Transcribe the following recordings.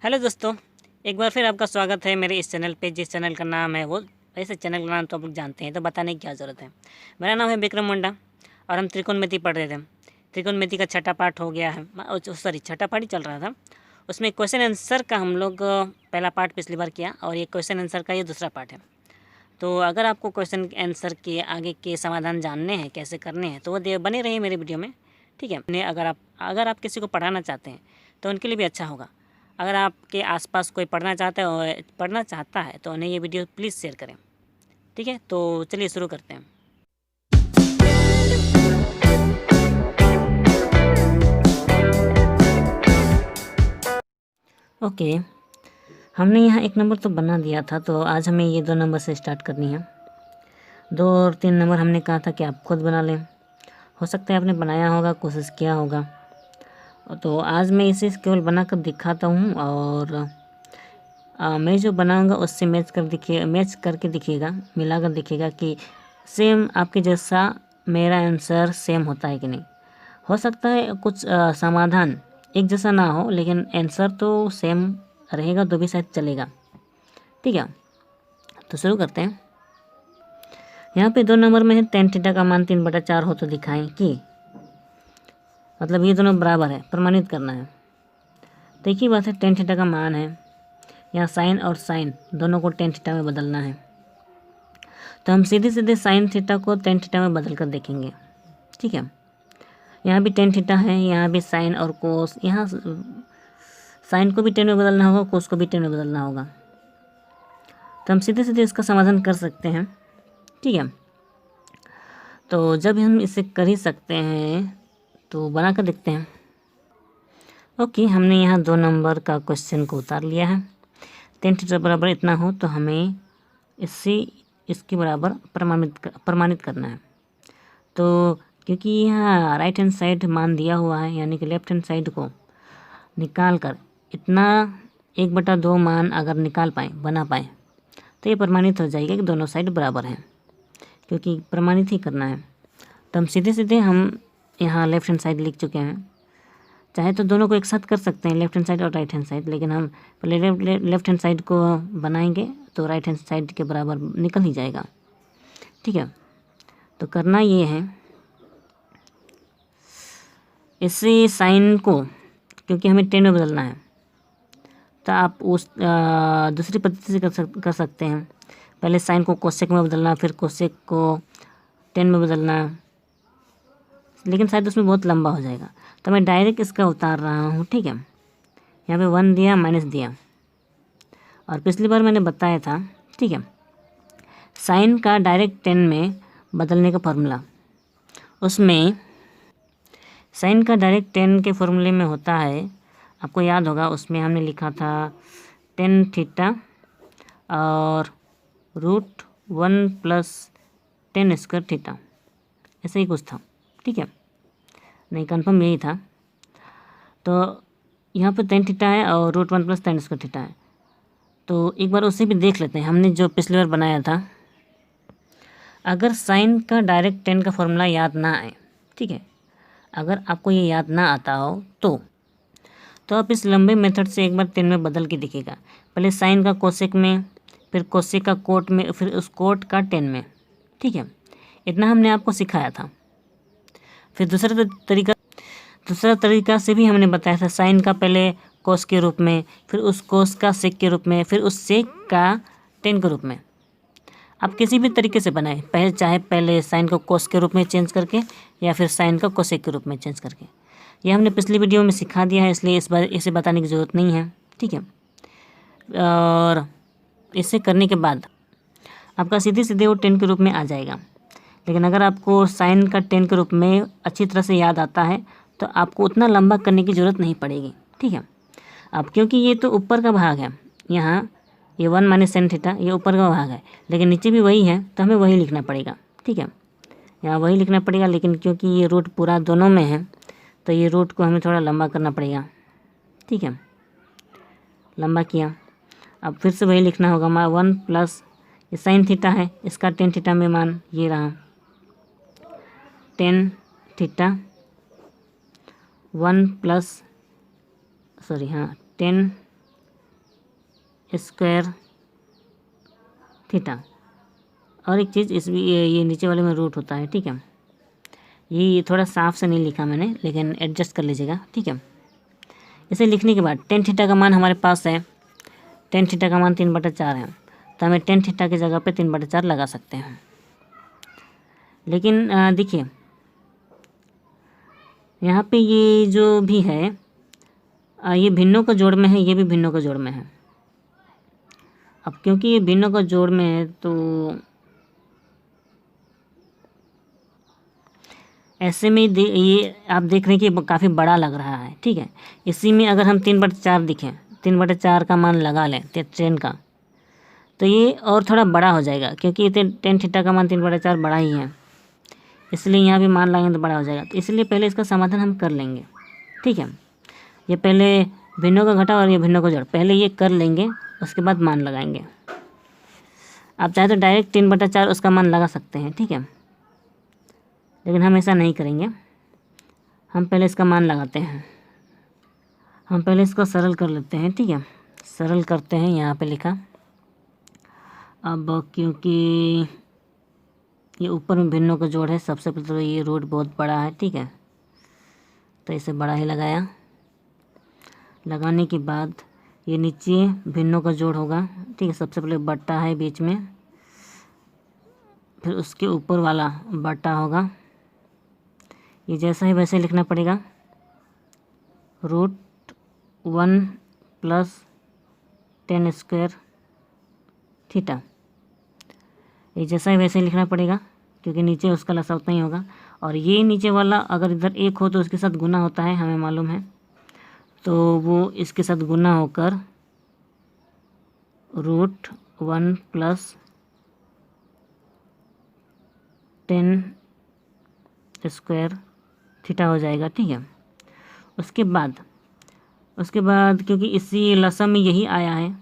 Hello दोस्तों, एक बार फिर आपका स्वागत है मेरे इस चैनल पे, जिस चैनल का नाम है वो वैसे चैनल का नाम तो आप लोग जानते हैं, तो बताने की क्या ज़रूरत है। मेरा नाम है विक्रम मुंडा और हम त्रिकोणमिति पढ़ रहे थे। त्रिकोणमिति का छठा पाठ हो गया है, सॉरी छठा पाठ ही चल रहा था। उसमें क्वेश्चन आंसर का हम लोग पहला पार्ट पिछली बार किया और ये क्वेश्चन आंसर का ये दूसरा पार्ट है। तो अगर आपको क्वेश्चन आंसर के आगे के समाधान जानने हैं, कैसे करने हैं, तो वो बने रहिए मेरे वीडियो में, ठीक है। अगर आप किसी को पढ़ाना चाहते हैं तो उनके लिए भी अच्छा होगा। अगर आपके आसपास कोई पढ़ना चाहता है तो उन्हें ये वीडियो प्लीज़ शेयर करें, ठीक है। तो चलिए शुरू करते हैं। ओके, हमने यहाँ एक नंबर तो बना दिया था, तो आज हमें ये 2 नंबर से स्टार्ट करनी है। 2 और 3 नंबर हमने कहा था कि आप खुद बना लें। हो सकता है आपने बनाया होगा, कोशिश किया होगा। तो आज मैं इसे केवल बना कर दिखाता हूँ और मैं जो बनाऊँगा उससे मैच करके दिखिएगा, मिला कर दिखिएगा कि सेम आपके जैसा मेरा आंसर सेम होता है कि नहीं। हो सकता है कुछ समाधान एक जैसा ना हो, लेकिन आंसर तो सेम रहेगा, तो भी शायद चलेगा, ठीक है। तो शुरू करते हैं। यहाँ पे 2 नंबर में है tan थीटा का मान 3/4 हो तो दिखाएं कि, मतलब ये दोनों बराबर है, प्रमाणित करना है। तो एक ही बात है, tan थीटा का मान है, यहाँ साइन और साइन दोनों को tan थीटा में बदलना है। तो हम सीधे सीधे साइन थीटा को tan थीटा में बदल कर देखेंगे, ठीक है। यहाँ भी tan थीटा है, यहाँ भी साइन और कोस, यहाँ साइन को भी tan में बदलना होगा, कोस को भी tan में बदलना होगा। तो हम सीधे सीधे इसका समाधान कर सकते हैं, ठीक है। तो जब हम इसे कर ही सकते हैं तो बना कर देखते हैं। ओके, हमने यहाँ 2 नंबर का क्वेश्चन को उतार लिया है। tan थीटा बराबर इतना हो तो हमें इसके बराबर प्रमाणित करना है। तो क्योंकि यहाँ राइट हैंड साइड मान दिया हुआ है, यानी कि लेफ्ट हैंड साइड को निकाल कर इतना 1/2 मान अगर बना पाए तो ये प्रमाणित हो जाएगा कि दोनों साइड बराबर हैं, क्योंकि प्रमाणित ही करना है। तो हम सीधे सीधे यहाँ लेफ्ट हैंड साइड लिख चुके हैं। चाहे तो दोनों को एक साथ कर सकते हैं, लेफ्ट हैंड साइड और राइट हैंड साइड, लेकिन हम पहले लेफ्ट हैंड साइड को बनाएंगे तो राइट हैंड साइड के बराबर निकल ही जाएगा, ठीक है। तो करना ये है, इसी साइन को, क्योंकि हमें tan में बदलना है, तो आप उस दूसरी पद्धति से कर सकते हैं। पहले साइन को कोसेक में बदलना, फिर कोसेक को tan में बदलना, लेकिन शायद उसमें बहुत लंबा हो जाएगा। तो मैं डायरेक्ट इसका उतार रहा हूँ, ठीक है। यहाँ पे 1 दिया, माइनस दिया, और पिछली बार मैंने बताया था, ठीक है, साइन का डायरेक्ट tan में बदलने का फॉर्मूला, उसमें साइन का डायरेक्ट tan के फॉर्मूले में होता है, आपको याद होगा, उसमें हमने लिखा था tan थीटा और √1 + tan² थीटा, ऐसा ही कुछ था, ठीक है। नहीं, कंफर्म यही था। तो यहाँ पर tan थीटा है और √1 + tan² थीटा है। तो एक बार उसे भी देख लेते हैं, हमने जो पिछली बार बनाया था। अगर साइन का डायरेक्ट tan का फॉर्मूला याद ना आए, ठीक है, अगर आपको ये याद ना आता हो तो आप इस लंबे मेथड से एक बार tan में बदल के देखिएगा। पहले साइन का कोसेक में, फिर कोसेक का कोट में, फिर उस कोट का tan में, ठीक है। इतना हमने आपको सिखाया था। फिर दूसरा तरीका से भी हमने बताया था, साइन का पहले कोस के रूप में, फिर उस कोस का सेक के रूप में, फिर उस सेक का tan के रूप में। आप किसी भी तरीके से बनाएं, चाहे पहले साइन को कोस के रूप में चेंज करके, या फिर साइन का कोसेक के रूप में चेंज करके। यह हमने पिछली वीडियो में सिखा दिया है, इसलिए इस बार इसे बताने की ज़रूरत नहीं है, ठीक है। और इसे करने के बाद आपका सीधे सीधे वो tan के रूप में आ जाएगा। लेकिन अगर आपको साइन का tan के रूप में अच्छी तरह से याद आता है तो आपको उतना लंबा करने की ज़रूरत नहीं पड़ेगी, ठीक है। अब क्योंकि ये तो ऊपर का भाग है, यहाँ ये 1 - sin थीटा ये ऊपर का भाग है, लेकिन नीचे भी वही है, तो हमें वही लिखना पड़ेगा, ठीक है। यहाँ वही लिखना पड़ेगा, लेकिन क्योंकि ये रूट पूरा दोनों में है तो ये रूट को हमें थोड़ा लंबा करना पड़ेगा, ठीक है। लंबा किया, अब फिर से वही लिखना होगा, 1 + ये साइन थीटा है, इसका tan थीटा में मान ये रहा, tan theta 1 + tan square theta. और एक चीज़ इसमें ये नीचे वाले में रूट होता है, ठीक है। ये थोड़ा साफ से नहीं लिखा मैंने, लेकिन एडजस्ट कर लीजिएगा, ठीक है। इसे लिखने के बाद टेन थीटा का मान हमारे पास है, टेन थीटा का मान 3/4 है, तो हमें टेन थीटा की जगह पे 3/4 लगा सकते हैं। लेकिन देखिए यहाँ पे ये जो भी है ये भिन्नों का जोड़ में है, ये भी भिन्नों का जोड़ में है। अब क्योंकि ये भिन्नों का जोड़ में है तो ऐसे में ये आप देख रहे हैं कि काफ़ी बड़ा लग रहा है, ठीक है। इसी में अगर हम 3/4 दिखें, 3/4 का मान लगा लें टेन का, तो ये और थोड़ा बड़ा हो जाएगा, क्योंकि ये टेन थीटा का मान 3/4 बड़ा ही है, इसलिए यहाँ भी मान लगाएंगे तो बड़ा हो जाएगा। तो इसलिए पहले इसका समाधान हम कर लेंगे, ठीक है। ये पहले भिन्नों का घटा और ये भिन्नों का जोड़, पहले ये कर लेंगे, उसके बाद मान लगाएंगे। आप चाहे तो डायरेक्ट 3/4 उसका मान लगा सकते हैं, ठीक है, लेकिन हम ऐसा नहीं करेंगे। हम पहले इसका मान लगाते हैं, हम पहले इसको सरल कर लेते हैं, ठीक है। सरल करते हैं, यहाँ पे लिखा। अब क्योंकि ये ऊपर में भिन्नों का जोड़ है, सबसे पहले तो ये रूट बहुत बड़ा है, ठीक है, तो इसे बड़ा ही लगाया। लगाने के बाद ये नीचे भिन्नों का जोड़ होगा, ठीक है। सबसे पहले बट्टा है बीच में, फिर उसके ऊपर वाला बट्टा होगा। ये जैसा ही वैसे लिखना पड़ेगा, √1 + 10 स्क्वायर थीटा। ये जैसा ही वैसे लिखना पड़ेगा, क्योंकि नीचे उसका लसा उतना ही होगा। और ये नीचे वाला अगर इधर एक हो तो उसके साथ गुना होता है, हमें मालूम है, तो वो इसके साथ गुना होकर √1 + 10 स्क्वायर थीटा हो जाएगा, ठीक है। उसके बाद क्योंकि इसी लसा में यही आया है,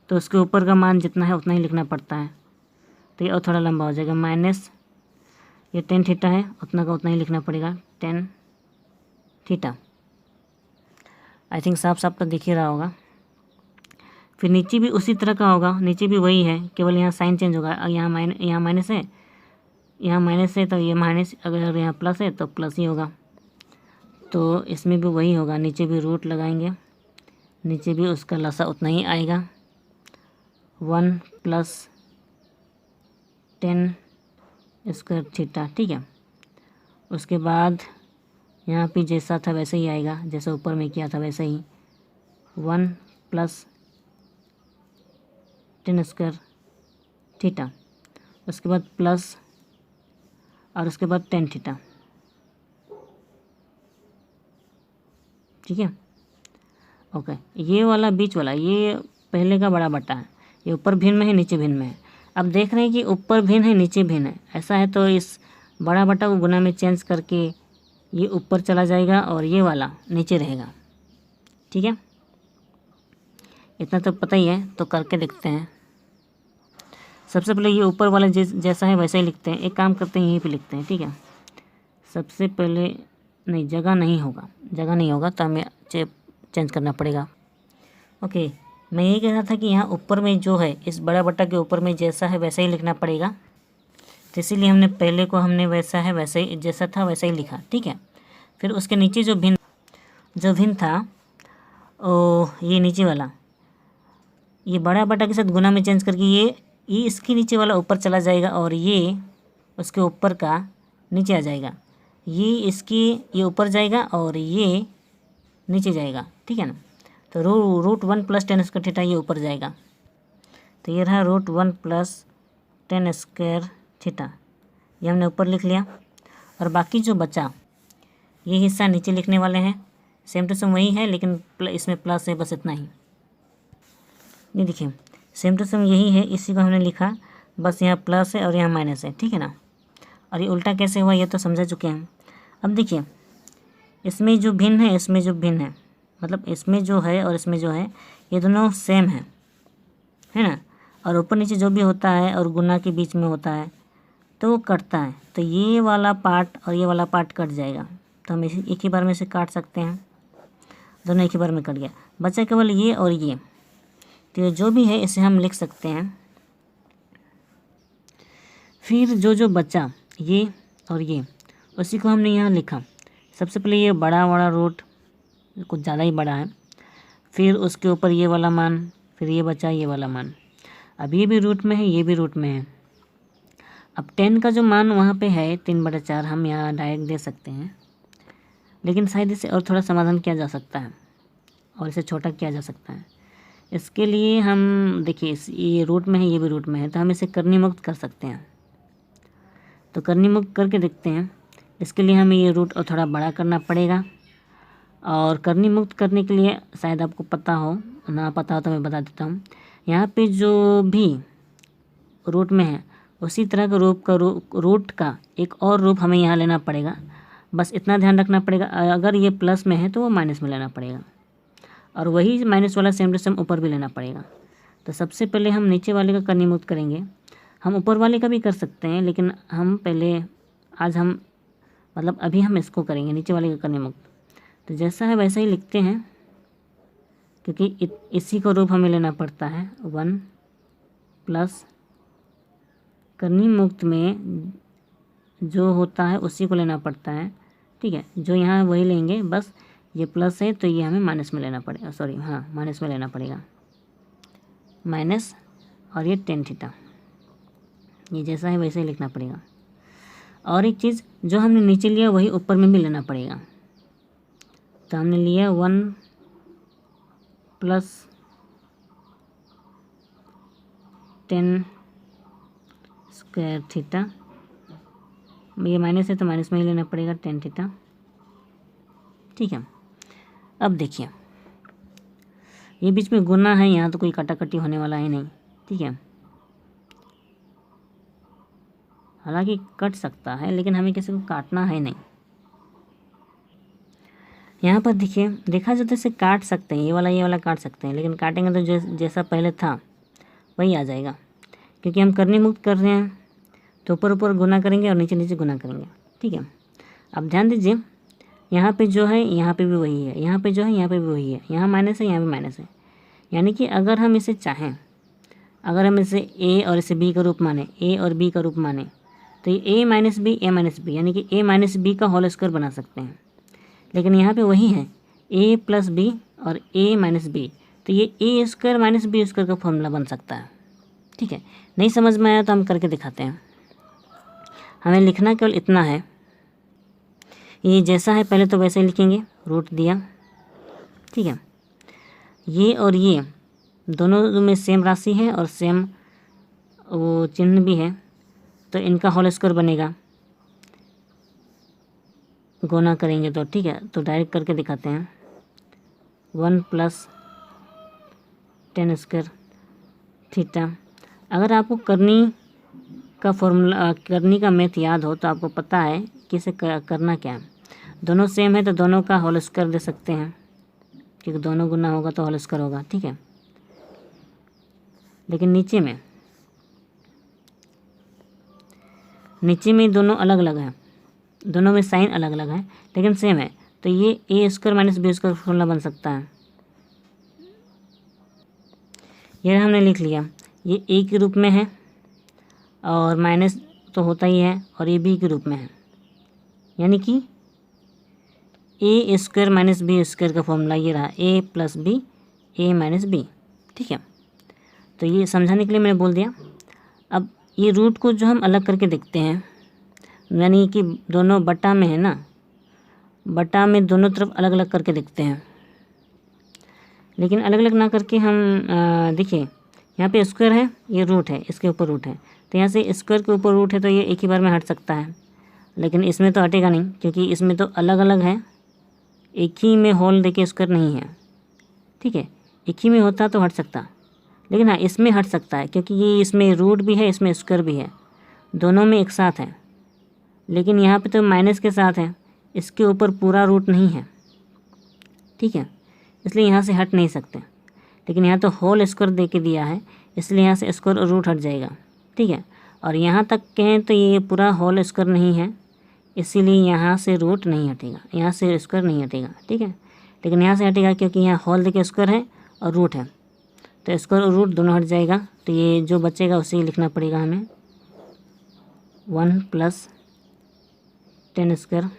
तो उसके ऊपर का मान जितना है उतना ही लिखना पड़ता है, तो ये और थोड़ा लंबा हो जाएगा। माइनस ये 10 थीटा है, उतना का उतना ही लिखना पड़ेगा, 10 थीटा। आई थिंक साफ साफ तो दिख ही रहा होगा। फिर नीचे भी उसी तरह का होगा, नीचे भी वही है, केवल यहाँ साइन चेंज होगा। यहाँ माइनस है, यहाँ माइनस है, तो ये माइनस, अगर यहाँ प्लस है तो प्लस ही होगा। तो इसमें भी वही होगा, नीचे भी रूट लगाएंगे, नीचे भी उसका लसा उतना ही आएगा, 1 + 10 स्क्वायर थीटा, ठीक है। उसके बाद यहाँ पे जैसा था वैसे ही आएगा, जैसा ऊपर में किया था वैसे ही, 1 + 10 स्क्वायर थीटा। उसके बाद प्लस, और उसके बाद 10 थीटा, ठीक है। ओके, ये वाला बीच वाला ये पहले का बड़ा बट्टा है, ये ऊपर भिन्न में है, नीचे भिन्न में है। अब देख रहे हैं कि ऊपर भिन्न है, नीचे भिन्न है। ऐसा है तो इस बड़ा बट्टा को गुना में चेंज करके ये ऊपर चला जाएगा और ये वाला नीचे रहेगा, ठीक है। इतना तो पता ही है, तो करके देखते हैं। सबसे पहले ये ऊपर वाला जैसा है वैसा ही लिखते हैं। एक काम करते हैं, यहीं पे लिखते हैं, ठीक है। सबसे पहले नहीं, जगह नहीं होगा तो हमें चेंज करना पड़ेगा। ओके, मैं यही कह रहा था कि यहाँ ऊपर में जो है, इस बड़ा बट्टा के ऊपर में जैसा है वैसा ही लिखना पड़ेगा, तो इसीलिए हमने पहले को हमने वैसा है वैसे ही, जैसा था वैसा ही लिखा, ठीक है। फिर उसके नीचे जो भिन्न था ओ ये नीचे वाला, ये बड़ा बट्टा के साथ गुना में चेंज करके ये इसके नीचे वाला ऊपर चला जाएगा और ये उसके ऊपर का नीचे आ जाएगा। ये ऊपर जाएगा और ये नीचे जाएगा, ठीक है ना। तो √1 + 10 स्क्वायर थीटा ये ऊपर जाएगा, तो ये रहा √1 + 10 स्क्वायर थीटा, ये हमने ऊपर लिख लिया। और बाकी जो बचा ये हिस्सा नीचे लिखने वाले हैं, सेम टू सेम वही है, लेकिन इसमें प्लस है, बस इतना ही। ये देखिए सेम टू सेम यही है, इसी को हमने लिखा, बस यहाँ प्लस है और यहाँ माइनस है, ठीक है ना। और ये उल्टा कैसे हुआ ये तो समझा चुके हैं। अब देखिए इसमें जो भिन्न है, इसमें जो भिन्न है, मतलब इसमें जो है और इसमें जो है, ये दोनों सेम है ना। और ऊपर नीचे जो भी होता है और गुना के बीच में होता है तो वो कटता है, तो ये वाला पार्ट और ये वाला पार्ट कट जाएगा, तो हम एक ही बार में से काट सकते हैं। दोनों एक ही बार में कट गया, बचा केवल ये और ये। तो जो भी है इसे हम लिख सकते हैं। फिर जो बचा ये और ये, उसी को हमने यहाँ लिखा। सबसे पहले ये बड़ा वाला रूट कुछ ज़्यादा ही बड़ा है, फिर उसके ऊपर ये वाला मान, फिर ये बचा ये वाला मान। अब ये भी रूट में है, ये भी रूट में है। अब 10 का जो मान वहाँ पे है 3/4 हम यहाँ डायरेक्ट दे सकते हैं, लेकिन शायद इसे और थोड़ा समाधान किया जा सकता है और इसे छोटा किया जा सकता है। इसके लिए हम देखिए ये रूट में है, ये भी रूट में है, तो हम इसे करनी मुक्त कर सकते हैं। तो करनी मुक्त करके देखते हैं। इसके लिए हमें ये रूट और थोड़ा बड़ा करना पड़ेगा, और करनी मुक्त करने के लिए शायद आपको पता हो, ना पता हो तो मैं बता देता हूँ। यहाँ पे जो भी रूट में है उसी तरह का रूट का एक और रूप हमें यहाँ लेना पड़ेगा। बस इतना ध्यान रखना पड़ेगा, अगर ये प्लस में है तो वो माइनस में लेना पड़ेगा, और वही माइनस वाला सेम टू सेम ऊपर भी लेना पड़ेगा। तो सबसे पहले हम नीचे वाले का करनी मुक्त करेंगे। हम ऊपर वाले का भी कर सकते हैं, लेकिन हम पहले अभी हम इसको करेंगे, नीचे वाले का करनी मुक्त। तो जैसा है वैसा ही लिखते हैं, क्योंकि इसी को रूप हमें लेना पड़ता है। 1 प्लस करनी मुक्त में जो होता है उसी को लेना पड़ता है, ठीक है। जो यहाँ वही लेंगे, बस ये प्लस है तो ये हमें माइनस में लेना पड़ेगा, सॉरी हाँ माइनस में लेना पड़ेगा, माइनस, और ये tan थीटा, ये जैसा है वैसे ही लिखना पड़ेगा। और एक चीज़, जो हमने नीचे लिया वही ऊपर में भी लेना पड़ेगा। तो हमने लिया 1 प्लस tan स्क्वायर थीटा, ये माइनस है तो माइनस में ही लेना पड़ेगा tan थीटा, ठीक है। अब देखिए ये बीच में गुना है, यहाँ तो कोई काटाकटी होने वाला है नहीं, ठीक है। हालांकि कट सकता है, लेकिन हमें किसी को काटना है नहीं। यहाँ पर देखिए, देखा जाए तो इसे काट सकते हैं, ये वाला काट सकते हैं, लेकिन काटेंगे तो जैसा पहले था वही आ जाएगा, क्योंकि हम करनी मुक्त कर रहे हैं। तो ऊपर ऊपर गुना करेंगे और नीचे नीचे गुना करेंगे, ठीक है। अब ध्यान दीजिए, यहाँ पे जो है यहाँ पे भी वही है, यहाँ पे जो है यहाँ पे भी वही है, यहाँ माइनस है यहाँ भी माइनस है। यानी कि अगर हम इसे चाहें, अगर हम इसे a और इसे b का रूप माने, a और b का रूप माने, तो ये a minus B a minus B, यानी कि a माइनस बी का होल स्क्वायर बना सकते हैं। लेकिन यहाँ पे वही है a प्लस बी और a माइनस बी, तो ये a square minus B square का फॉर्मूला बन सकता है, ठीक है। नहीं समझ में आया तो हम करके दिखाते हैं। हमें लिखना केवल इतना है, ये जैसा है पहले तो वैसे ही लिखेंगे, रूट दिया, ठीक है। ये और ये दोनों में सेम राशि है और सेम वो चिन्ह भी है, तो इनका होल स्क्वायर बनेगा, गुना करेंगे तो, ठीक है। तो डायरेक्ट करके दिखाते हैं। 1 प्लस tan स्क्वायर थीटा। अगर आपको करनी का फॉर्मूला, करनी का मैथ याद हो तो आपको पता है कि इसे करना क्या है। दोनों सेम है तो दोनों का होल स्क्वायर दे सकते हैं, क्योंकि दोनों गुना होगा तो होल स्क्वायर होगा, ठीक है। लेकिन नीचे में दोनों अलग अलग हैं, दोनों में साइन अलग अलग है, लेकिन सेम है, तो ये a square minus B square formula बन सकता है। ये हमने लिख लिया, ये a के रूप में है और माइनस तो होता ही है, और ये b के रूप में है, यानी कि a square minus B square का फॉर्मूला ये रहा, a plus B a minus B, ठीक है। तो ये समझाने के लिए मैंने बोल दिया। अब ये रूट को जो हम अलग करके देखते हैं, यानी कि दोनों बटा में है ना, बटा में दोनों तरफ अलग अलग करके देखते हैं। लेकिन अलग अलग ना करके हम देखिए, यहाँ पे स्क्वायर है, ये रूट है, इसके ऊपर रूट है, तो यहाँ से स्क्वायर के ऊपर रूट है तो ये एक ही बार में हट सकता है। लेकिन इसमें तो हटेगा नहीं, क्योंकि इसमें तो अलग अलग है, एक ही में होल देके स्क्वायर नहीं है, ठीक है। एक ही में होता तो हट सकता, लेकिन हाँ इसमें हट सकता है, क्योंकि ये इसमें रूट भी है, इसमें स्क्वायर भी है, दोनों में एक साथ है। लेकिन यहाँ पे तो माइनस के साथ है, इसके ऊपर पूरा रूट नहीं है, ठीक है, इसलिए यहाँ से हट नहीं सकते। लेकिन यहाँ तो होल स्क्वायर दे के दिया है, इसलिए यहाँ से स्क्वायर और रूट हट जाएगा, ठीक है। और यहाँ तक कहें तो ये पूरा होल स्क्वायर नहीं है, इसीलिए यहाँ से रूट नहीं हटेगा, यहाँ से स्क्वायर नहीं हटेगा, ठीक है। लेकिन यहाँ से हटेगा, क्योंकि यहाँ होल दे के स्क्वायर है और रूट है, तो स्क्वायर और रूट दोनों हट जाएगा, तो ये जो बचेगा उसे लिखना पड़ेगा हमें 1 + tan square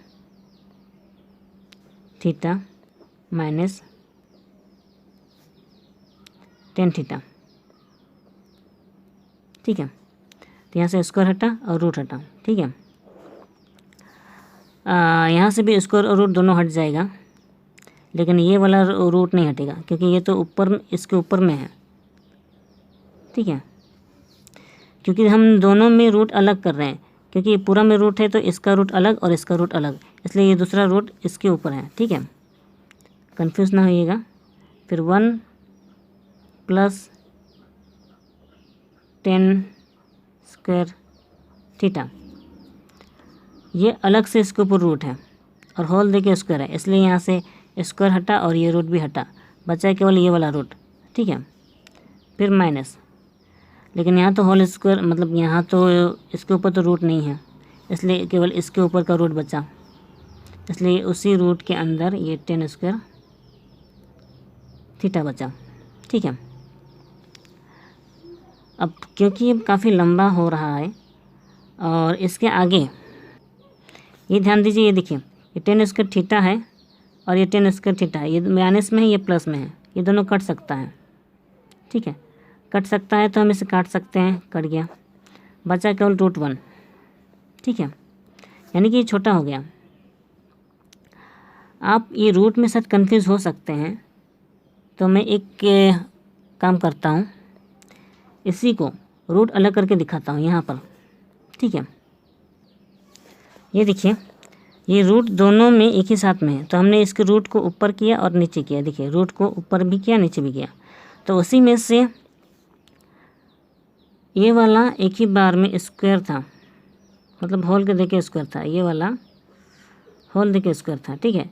theta minus tan theta. ठीक है, तो यहाँ से स्क्वायर हटा और रूट हटा। ठीक है, यहाँ से भी स्क्वायर और रूट दोनों हट जाएगा, लेकिन ये वाला रूट नहीं हटेगा क्योंकि ये तो ऊपर इसके ऊपर में है। ठीक है, क्योंकि हम दोनों में रूट अलग कर रहे हैं, क्योंकि ये पूरा में रूट है तो इसका रूट अलग और इसका रूट अलग, इसलिए ये दूसरा रूट इसके ऊपर है। ठीक है, कंफ्यूज ना होइएगा। फिर 1 + tan स्क्वायर थीटा, ये अलग से इसके ऊपर रूट है और होल देके स्क्वायर है, इसलिए यहाँ से स्क्वायर हटा और ये रूट भी हटा, बचा केवल ये वाला रूट। ठीक है, फिर माइनस, लेकिन यहाँ तो होल स्क्वायर मतलब यहाँ तो इसके ऊपर तो रूट नहीं है, इसलिए केवल इसके ऊपर का रूट बचा, इसलिए उसी रूट के अंदर ये tan स्क्वायर थीटा बचा। ठीक है, अब क्योंकि ये काफ़ी लंबा हो रहा है और इसके आगे ये ध्यान दीजिए, ये देखिए ये tan स्क्वायर थीटा है और ये tan स्क्वायर थीटा है, ये माइनस में है, ये प्लस में है, ये दोनों कट सकता है। ठीक है, कट सकता है तो हम इसे काट सकते हैं, कट गया, बचा केवल √1। ठीक है, यानी कि ये छोटा हो गया। आप ये रूट में शायद कंफ्यूज हो सकते हैं, तो मैं एक काम करता हूँ, इसी को रूट अलग करके दिखाता हूँ यहाँ पर। ठीक है, ये देखिए ये रूट दोनों में एक ही साथ में है, तो हमने इसके रूट को ऊपर किया और नीचे किया। देखिए रूट को ऊपर भी किया, नीचे भी किया, तो उसी में से ये वाला एक ही बार में स्क्वायर था, मतलब होल के देके स्क्वायर था, ये वाला होल देके स्क्वायर था। ठीक है,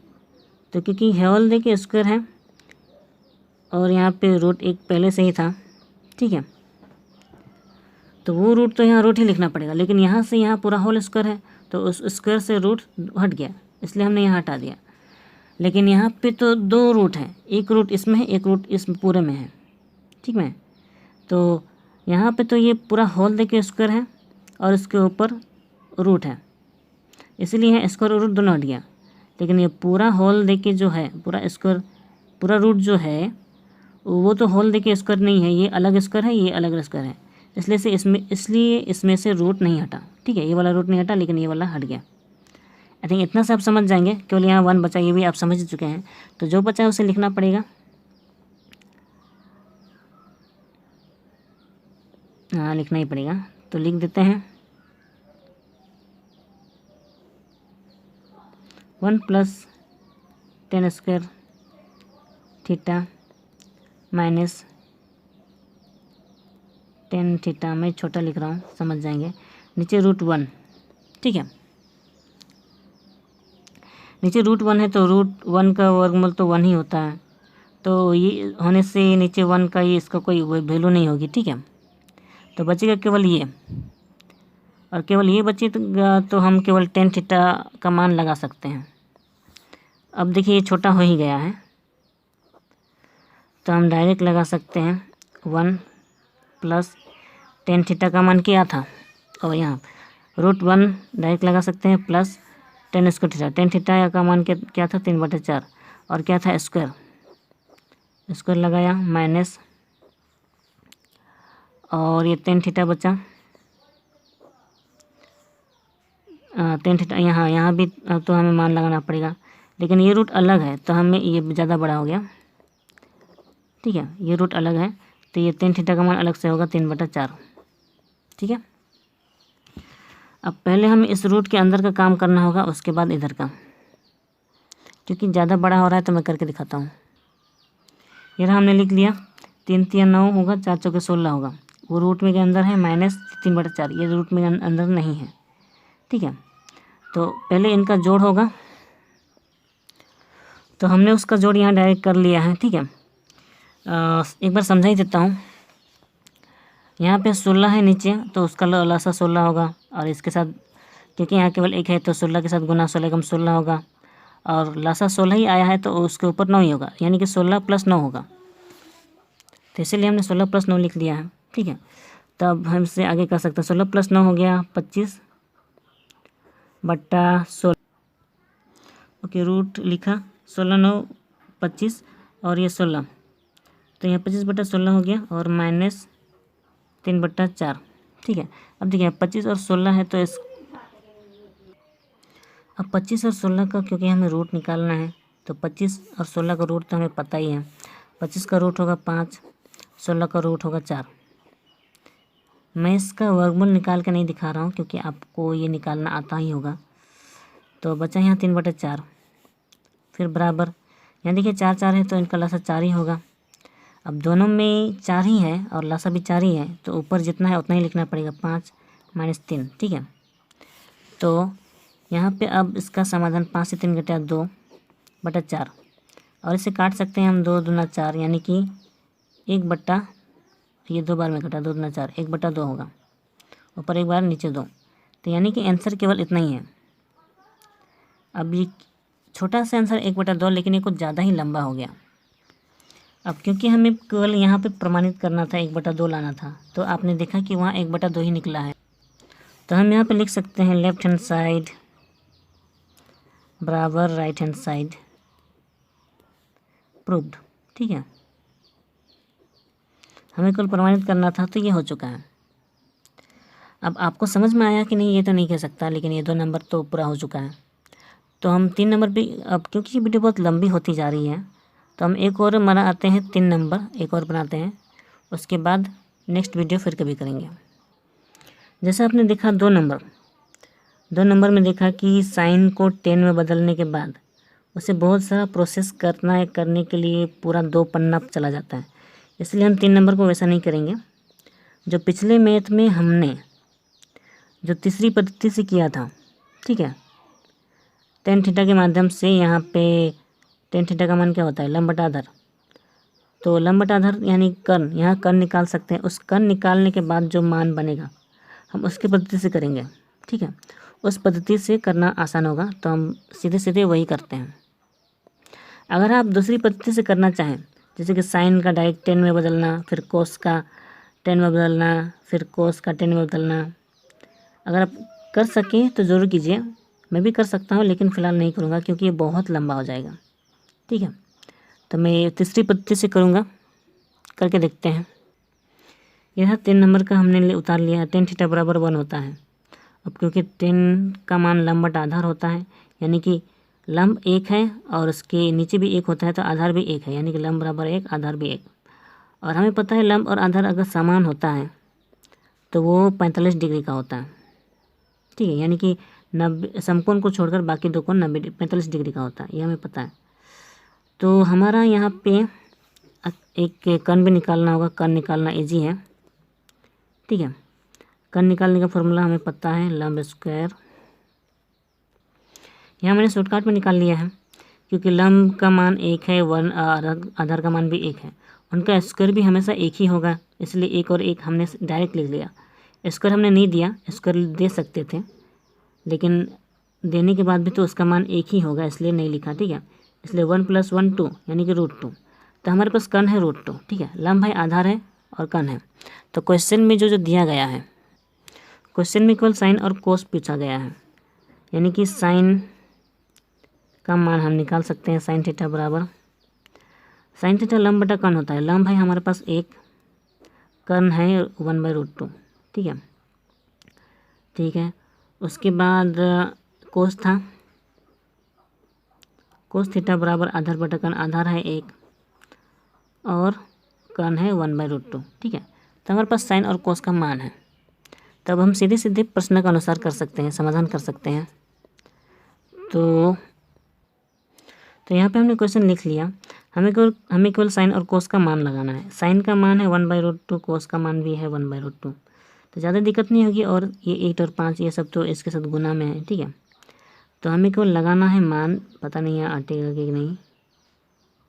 तो क्योंकि होल देके स्क्वायर है और यहाँ पे रूट एक पहले से ही था। ठीक है, तो वो रूट तो यहाँ रूट ही लिखना पड़ेगा, लेकिन यहाँ से यहाँ पूरा होल स्क्वायर है तो उस स्क्वायर से रूट हट गया, इसलिए हमने यहाँ हटा दिया। लेकिन यहाँ पे तो 2 रूट हैं, एक रूट इसमें है, एक रूट इस पूरे में है। ठीक है, तो यहाँ पे तो ये पूरा होल देके स्क्वायर है और इसके ऊपर रूट है, इसीलिए यहाँ स्क्वायर और रूट दोनों हट गया। लेकिन ये पूरा होल देके जो है, पूरा स्क्वायर, पूरा रूट जो है वो तो होल देके स्क्वायर नहीं है, ये अलग स्क्वायर है, ये अलग स्क्वायर है, इसलिए इसमें से रूट नहीं हटा। ठीक है, ये वाला रूट नहीं हटा, लेकिन ये वाला हट गया। आई थिंक इतना से आप समझ जाएंगे, केवल यहाँ 1 बचा, ये भी आप समझ चुके हैं, तो जो बचा है उसे लिखना पड़ेगा। हाँ, लिखना ही पड़ेगा, तो लिख देते हैं 1 + tan square theta minus tan theta, मैं छोटा लिख रहा हूँ, समझ जाएंगे, नीचे √1। ठीक है, नीचे √1 है तो √1 का वर्गमूल तो 1 ही होता है, तो ये होने से नीचे 1 का ये इसका कोई वैल्यू नहीं होगी। ठीक है, तो बचेगा केवल ये, और केवल ये बचे तो हम केवल tan थीटा का मान लगा सकते हैं। अब देखिए ये छोटा हो ही गया है, तो हम डायरेक्ट लगा सकते हैं 1 + tan थीटा का मान क्या था, और यहाँ √1 डायरेक्ट लगा सकते हैं, plus tan square theta, tan theta का मान क्या था 3/4, और क्या था स्क्वायर लगाया माइनस, और ये tan थीटा बचा, tan थीटा यहाँ भी तो हमें मान लगाना पड़ेगा, लेकिन ये रूट अलग है तो हमें ये ज़्यादा बड़ा हो गया। ठीक है, ये रूट अलग है तो ये tan थीटा का मान अलग से होगा 3/4। ठीक है, अब पहले हमें इस रूट के अंदर का काम करना होगा, उसके बाद इधर का, क्योंकि ज़्यादा बड़ा हो रहा है तो मैं करके दिखाता हूँ। ये रहा, हमने लिख लिया, 3 × 9 होगा, 4 × 4 = 16 होगा, वो रूट में के अंदर है -3/4, ये रूट में अंदर नहीं है। ठीक है, तो पहले इनका जोड़ होगा, तो हमने उसका जोड़ यहाँ डायरेक्ट कर लिया है। ठीक है, एक बार समझा ही देता हूँ। यहाँ पे 16 है नीचे, तो उसका लासा 16 होगा, और इसके साथ क्योंकि यहाँ केवल एक है तो 16 के साथ गुना 16 कम 16 होगा, और लासा 16 ही आया है तो उसके ऊपर 9 ही होगा, यानी कि 16 + 9 होगा, तो इसीलिए हमने 16 + 9 लिख लिया है। ठीक है, तब हम इससे आगे कर सकते हैं। 16 + 9 हो गया 25/16। ओके, रूट लिखा, 16 9 25 और ये 16, तो यहाँ 25/16 हो गया और -3/4। ठीक है, अब देखिए 25 और 16 है, तो इस अब 25 और 16 का क्योंकि हमें रूट निकालना है, तो 25 और 16 का रूट तो हमें पता ही है। 25 का रूट होगा 5, 16 का रूट होगा 4। मैं इसका वर्गमूल निकाल के नहीं दिखा रहा हूँ क्योंकि आपको ये निकालना आता ही होगा। तो बचा यहाँ 3/4, फिर बराबर, यहाँ देखिए 4 4 है तो इनका लसा 4 ही होगा। अब दोनों में 4 ही है और लसा भी 4 ही है, तो ऊपर जितना है उतना ही लिखना पड़ेगा, 5 - 3। ठीक है, तो यहाँ पे अब इसका समाधान 5 से 3 घटा 2/4, और इसे काट सकते हैं हम, 2 दूना 4, यानी कि 1/, ये 2 बार में घटा, 2 दूना 4, 1/2 होगा, ऊपर 1 बार नीचे 2, तो यानी कि आंसर केवल इतना ही है। अब ये छोटा सा आंसर 1/2, लेकिन ये कुछ ज़्यादा ही लंबा हो गया। अब क्योंकि हमें केवल यहाँ पे प्रमाणित करना था, 1/2 लाना था, तो आपने देखा कि वहाँ 1/2 ही निकला है। तो हम यहाँ पे लिख सकते हैं लेफ्ट हैंड साइड बराबर राइट हैंड साइड प्रूव्ड। ठीक है, हमें केवल प्रमाणित करना था, तो ये हो चुका है। अब आपको समझ में आया कि नहीं, ये तो नहीं कह सकता, लेकिन ये 2 नंबर तो पूरा हो चुका है। तो हम 3 नंबर भी, अब क्योंकि ये वीडियो बहुत लंबी होती जा रही है, तो हम एक और बनाते हैं, 3 नंबर एक और बनाते हैं, उसके बाद नेक्स्ट वीडियो फिर कभी करेंगे। जैसे आपने देखा 2 नंबर में देखा कि साइन को 10 में बदलने के बाद उसे बहुत सारा प्रोसेस करने के लिए पूरा 2 पन्ना चला जाता है, इसलिए हम 3 नंबर को वैसा नहीं करेंगे। जो पिछले मैथ में हमने जो तीसरी पद्धति से किया था, ठीक है, tan थीटा के माध्यम से, यहाँ पे tan थीटा का मान क्या होता है, लंब बटा आधार, तो लंब बटा आधार यानी कर्ण, यहाँ कर्ण निकाल सकते हैं। उस कर्ण निकालने के बाद जो मान बनेगा हम उसकी पद्धति से करेंगे। ठीक है, उस पद्धति से करना आसान होगा, तो हम सीधे सीधे वही करते हैं। अगर आप दूसरी पद्धति से करना चाहें, जैसे कि साइन का डायरेक्ट 10 में बदलना, फिर कोस का 10 में बदलना, फिर कोस का 10 में बदलना, अगर आप कर सकें तो ज़रूर कीजिए। मैं भी कर सकता हूँ, लेकिन फ़िलहाल नहीं करूँगा क्योंकि ये बहुत लंबा हो जाएगा। ठीक है, तो मैं तीसरी पद्धति से करूँगा, करके देखते हैं। यह 3 नंबर का हमने उतार लिया, tan थीटा बराबर 1 होता है। अब क्योंकि 10 का मान लंब बटा आधार होता है, यानी कि लंब 1 है और उसके नीचे भी 1 होता है, तो आधार भी 1 है, यानी कि लंब बराबर 1, आधार भी 1। और हमें पता है लंब और आधार अगर समान होता है तो वो 45 डिग्री का होता है। ठीक है, यानी कि 90 समकोण को छोड़कर बाकी दो कोण 45 डिग्री का होता है, ये हमें पता है। तो हमारा यहाँ पे एक कर्ण भी निकालना होगा, कर्ण निकालना इजी है। ठीक है, कर्ण निकालने का फॉर्मूला हमें पता है, लंब स्क्वायर, यहाँ मैंने शॉर्टकट में निकाल लिया है क्योंकि लंब का मान 1 है, आधार का मान भी 1 है, उनका स्क्वायर भी हमेशा 1 ही होगा, इसलिए 1 और 1 हमने डायरेक्ट लिख लिया। स्क्वायर हमने नहीं दिया, स्क्वायर दे सकते थे, लेकिन देने के बाद भी तो उसका मान 1 ही होगा, इसलिए नहीं लिखा। ठीक है, इसलिए 1 + 1 2, यानी कि √2। तो हमारे पास कर्ण है √2। ठीक है, लंब है, आधार है और कर्ण है। तो क्वेश्चन में जो दिया गया है, क्वेश्चन में केवल साइन और कोस पूछा गया है, यानी कि साइन का मान हम निकाल सकते हैं, साइन थीटा बराबर, साइन थीटा लंब बटा कर्ण होता है। लंब है हमारे पास 1, कर्ण है 1/√2। ठीक है, ठीक है, उसके बाद कोस था, कोस थीटा बराबर आधार बटा कर्ण, आधार है 1 और कर्ण है 1/√2। ठीक है, तो हमारे पास साइन और कोस का मान है, तब हम सीधे सीधे प्रश्न के अनुसार कर सकते हैं, समाधान कर सकते हैं। तो यहाँ पे हमने क्वेश्चन लिख लिया, हमें केवल साइन और कोस का मान लगाना है। साइन का मान है 1/√2, कोस का मान भी है 1/√2, तो ज़्यादा दिक्कत नहीं होगी। और ये 8 और 5 ये सब तो इसके साथ गुना में है। ठीक है, तो हमें केवल लगाना है मान, पता नहीं है आटेगा कि नहीं,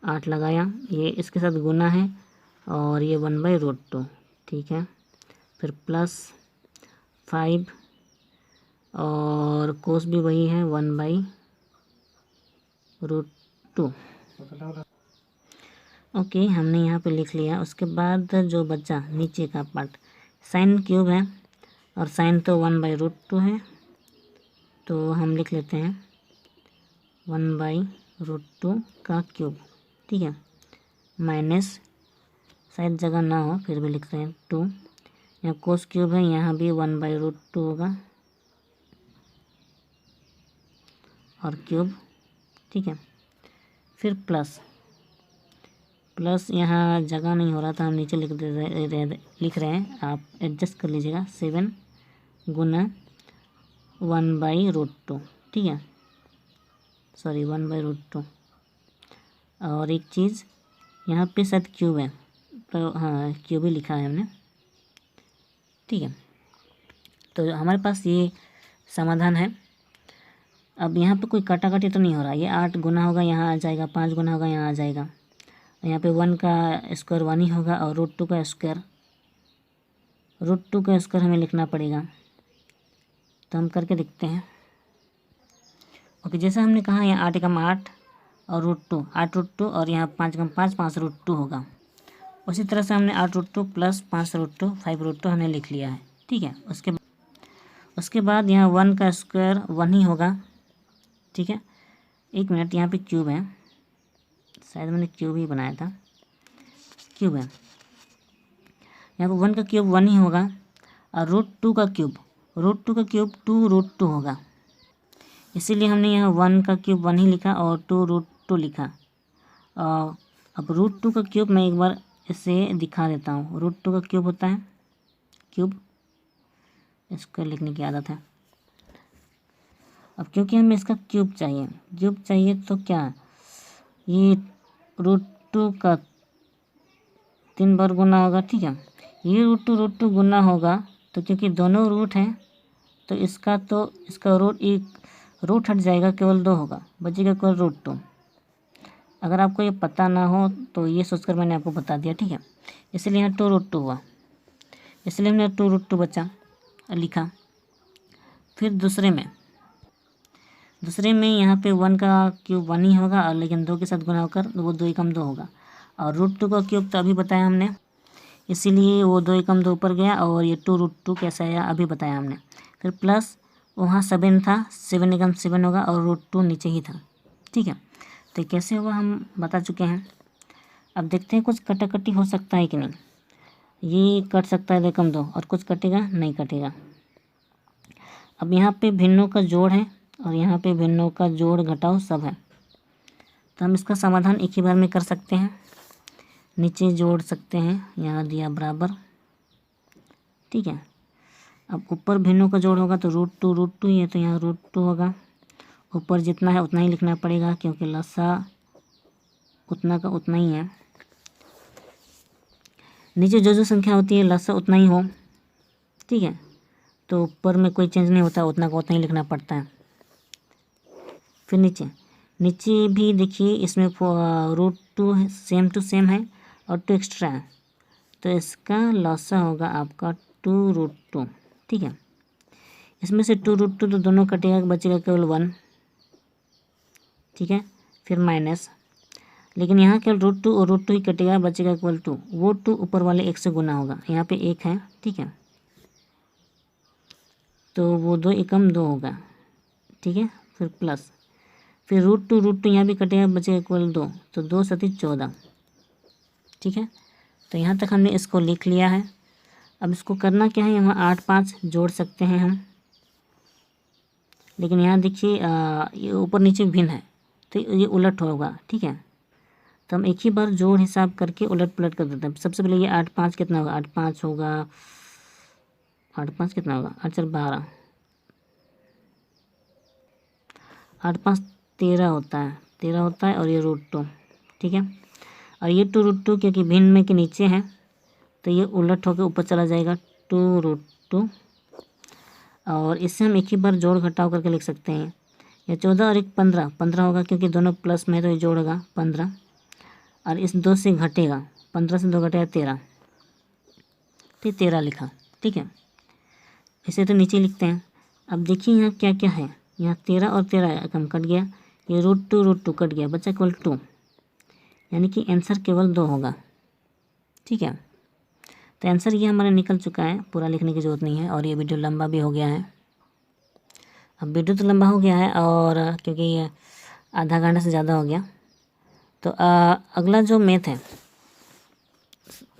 8 लगाया, ये इसके साथ गुना है और ये 1/√2। ठीक है, फिर +5 और कोस भी वही है 1/√2। ओके, हमने यहाँ पे लिख लिया। उसके बाद जो बचा नीचे का पार्ट, साइन क्यूब है और साइन तो 1/√2 है, तो हम लिख लेते हैं 1/√2 का क्यूब, ठीक है, माइनस, शायद जगह ना हो फिर भी लिख रहे हैं 2। यहाँ कोस क्यूब है, यहाँ भी 1/√2 होगा और क्यूब, ठीक है। फिर प्लस यहाँ जगह नहीं हो रहा था, हम नीचे लिख रहे हैं, आप एडजस्ट कर लीजिएगा। 7 गुना 1/√2, ठीक है, सॉरी 1/√2। और एक चीज़ यहाँ पे शायद क्यूब है, तो हाँ क्यूब ही लिखा है हमने, ठीक है। तो हमारे पास ये समाधान है। अब यहाँ पे कोई काटाकाटी तो नहीं हो रहा, ये 8 गुना होगा यहाँ आ जाएगा, 5 गुना होगा यहाँ आ जाएगा, यहाँ पे 1 का स्क्वायर 1 ही होगा और √2 का स्क्वायर हमें लिखना पड़ेगा। तो हम करके देखते हैं। ओके, जैसा हमने कहा यहाँ 8 एकम 8 और √2, 8√2 और यहाँ 5 एकम 5, 5√2 होगा। उसी तरह से हमने 8√2 प्लस 5√2, 5√2 हमने लिख लिया है, ठीक है। उसके बाद यहाँ 1 का स्क्वायर 1 ही होगा, ठीक है। एक मिनट, यहाँ पे क्यूब है, शायद मैंने क्यूब ही बनाया था, क्यूब है यहाँ पे। 1 का क्यूब 1 ही होगा और √2 का क्यूब 2√2 होगा, इसीलिए हमने यहाँ 1 का क्यूब 1 ही लिखा और 2√2 लिखा। और अब √2 का क्यूब मैं एक बार इसे दिखा देता हूँ। √2 का क्यूब होता है क्यूब, इसको लिखने की आदत है। अब क्योंकि हमें इसका क्यूब चाहिए तो क्या, ये √2 का 3 बार गुना होगा, ठीक है। ये √2 गुना होगा, तो क्योंकि दोनों रूट हैं तो इसका रूट हट जाएगा, केवल 2 होगा, बचेगा केवल √2। अगर आपको ये पता ना हो तो ये सोचकर मैंने आपको बता दिया, ठीक है। इसलिए यहाँ 2√2 हुआ, इसलिए हमने 2√2 बचा लिखा। फिर दूसरे में यहाँ पे 1 का क्यूब 1 ही होगा और लेकिन 2 के साथ गुना होकर वो 2 एकम 2 होगा। और √2 का क्यूब तो अभी बताया हमने, इसीलिए वो 2 एकम 2 ऊपर गया और ये 2√2 कैसा आया अभी बताया हमने। फिर प्लस वहाँ 7 था, 7 एकम 7 होगा और √2 नीचे ही था, ठीक है। तो कैसे हुआ हम बता चुके हैं। अब देखते हैं कुछ कटाकटी हो सकता है कि नहीं। ये कट सकता है 2 एकम 2 और कुछ कटेगा नहीं कटेगा। अब यहाँ पे भिन्नों का जोड़ है और यहाँ पे भिन्नों का जोड़ घटाव सब है, तो हम इसका समाधान एक ही बार में कर सकते हैं। नीचे जोड़ सकते हैं, यहाँ दिया बराबर, ठीक है। अब ऊपर भिन्नों का जोड़ होगा तो √2 ही है, तो यहाँ √2 होगा। ऊपर जितना है उतना ही लिखना पड़ेगा क्योंकि लसा उतना का उतना ही है। नीचे जो संख्या होती है लसा उतना ही हो, ठीक है। तो ऊपर में कोई चेंज नहीं होता, उतना का उतना ही लिखना पड़ता है। फिर नीचे भी देखिए, इसमें √2 सेम टू सेम है और 2 एक्स्ट्रा है, तो इसका लसा होगा आपका 2√2, ठीक है। इसमें से 2√2 तो दोनों कटेगा, बचेगा केवल 1, ठीक है। फिर माइनस, लेकिन यहाँ केवल √2 और √2 ही कटेगा, बचेगा केवल 2। वो 2 ऊपर वाले 1 से गुना होगा, यहाँ पे 1 है, ठीक है, तो वो 2 एकम 2 होगा, ठीक है। फिर प्लस, फिर √2 यहाँ भी कटेगा, बचेगा केवल 2, तो 2 सती 14, ठीक है। तो यहाँ तक हमने इसको लिख लिया है। अब इसको करना क्या है, यहाँ 8 5 जोड़ सकते हैं हम, लेकिन यहाँ देखिए ये ऊपर नीचे भिन्न है तो ये उलट होगा, ठीक है। तो हम एक ही बार जोड़ हिसाब करके उलट पुलट कर देते हैं। सबसे पहले ये 8 5 कितना होगा, 8 5 होगा, 8 5 कितना होगा, 8 4 12, 8 5 13 होता है और ये √2, ठीक है। और ये 2√2 क्योंकि भिन्न में के नीचे है तो ये उलट होकर ऊपर चला जाएगा 2√2। और इससे हम एक ही बार जोड़ घटाव करके लिख सकते हैं। ये 14 और 1 15 होगा, क्योंकि दोनों प्लस में है तो ये जोड़ होगा 15, और इस 2 से घटेगा, 15 से 2 घटेगा 13, तो 13 लिखा, ठीक है। इसे तो नीचे लिखते हैं। अब देखिए यहाँ क्या क्या है, यहाँ 13 और 13 कम कट गया, ये √2 कट गया, बचा केवल 2। यानी कि आंसर केवल 2 होगा। ठीक है, तो आंसर ये हमारा निकल चुका है, पूरा लिखने की ज़रूरत नहीं है। और ये वीडियो लंबा भी हो गया है। अब वीडियो तो लंबा हो गया है और क्योंकि ये आधा घंटा से ज़्यादा हो गया, तो अगला जो मैथ है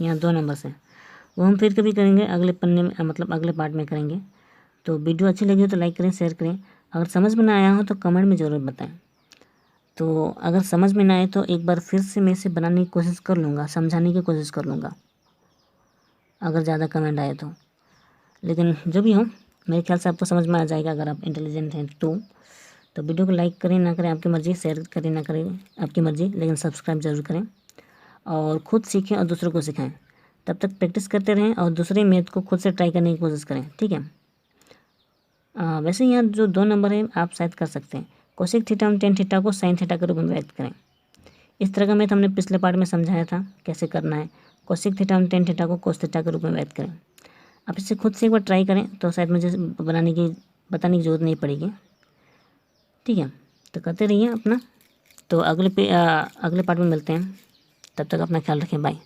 यहाँ 2 नंबर से, वो हम फिर कभी करेंगे अगले पन्ने में, मतलब अगले पार्ट में करेंगे। तो वीडियो अच्छी लगी हो तो लाइक करें, शेयर करें। अगर समझ में ना आया हो तो कमेंट में ज़रूर बताएं। तो अगर समझ में ना आए तो एक बार फिर से मैं इसे बनाने की कोशिश कर लूँगा, समझाने की कोशिश कर लूँगा अगर ज़्यादा कमेंट आए तो। लेकिन जो भी हो, मेरे ख्याल से आपको समझ में आ जाएगा अगर आप इंटेलिजेंट हैं तो वीडियो को लाइक करें ना करें आपकी मर्ज़ी, शेयर करें ना करें आपकी मर्ज़ी, लेकिन सब्सक्राइब ज़रूर करें और ख़ुद सीखें और दूसरों को सिखाएं। तब तक प्रैक्टिस करते रहें और दूसरे मैथ को खुद से ट्राई करने की कोशिश करें। ठीक है, वैसे यहाँ जो 2 नंबर है आप शायद कर सकते हैं। कोसेक थीटा और टेन थीटा को साइन थीटा के रूप में व्यक्त करें। इस तरह का मैथ हमने पिछले पार्ट में समझाया था कैसे करना है। कोसेक थीटा और टेन थीटा को कोस थीटा के रूप में व्यक्त करें। आप इसे खुद से एक बार ट्राई करें तो शायद मुझे बताने की ज़रूरत नहीं पड़ेगी। ठीक है, तो करते रहिए अपना। तो अगले पार्ट में मिलते हैं, तब तक अपना ख्याल रखें, बाय।